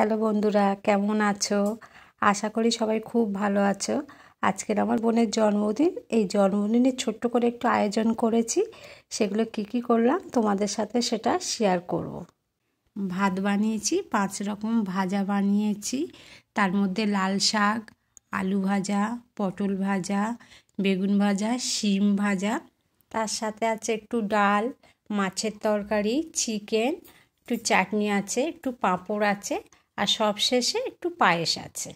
Hello বন্ধুরা, কেমন আছো? আশা করি সবাই খুব ভালো আছো। আজকের আমার বোনের জন্মদিন। এই জন্মদিনে ছোট্ট করে একটু আয়োজন করেছি। সেগুলো কি করলাম তোমাদের সাথে সেটা শেয়ার করব। ভাত বানিয়েছি, 5 রকম ভাজা বানিয়েছি। তার মধ্যে লাল শাক, আলু ভাজা, পটল ভাজা, বেগুন ভাজা, শিম ভাজা। তার সাথে আছে একটু ডাল, মাছের তরকারি, চিকেন, একটু চাটনি আছে, একটু পাঁপড় আছে, আর সবশেষে একটু পায়েস আছে।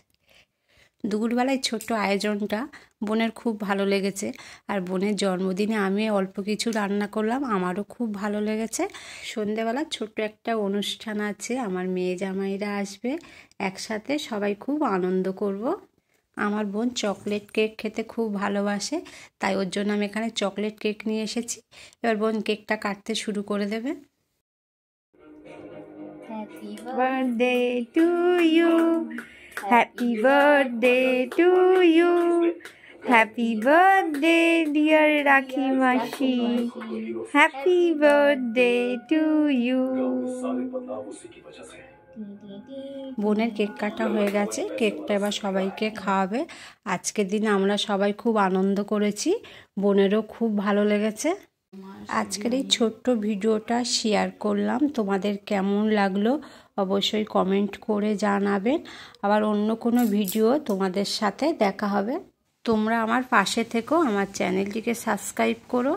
দুপুরবেলায় ছোট্ট আয়োজনটা বোনের খুব ভালো লেগেছে। আর বোনের জন্মদিনে আমি অল্প কিছু রান্না করলাম, আমারও খুব ভালো লেগেছে। সন্ধেবেলা ছোট্ট একটা অনুষ্ঠান আছে, আমার মেয়ে জামাইরা আসবে, একসাথে সবাই খুব আনন্দ করব। আমার বোন চকলেট কেক খেতে খুব ভালোবাসে, তাই ওর জন্য আমি এখানে চকলেট কেক নিয়ে এসেছি। এবার বোন কেকটা কাটতে শুরু করে দেবে। Happy birthday to you. Happy birthday to you. Happy birthday dear Rakhi Masi. Happy birthday to you. বোনের কেক কাটা হয়ে গেছে, কেকটা এবার সবাইকে খাওয়াবে। আজকের দিনে আমরা সবাই খুব আনন্দ করেছি, বোনেরও খুব ভালো লেগেছে। আজকের এই ছোট্ট ভিডিওটা শেয়ার করলাম, তোমাদের কেমন লাগলো অবশ্যই কমেন্ট করে জানাবেন। আবার অন্য কোনো ভিডিও তোমাদের সাথে দেখা হবে। তোমরা আমার পাশে থেকো, আমার চ্যানেলটিকে সাবস্ক্রাইব করো।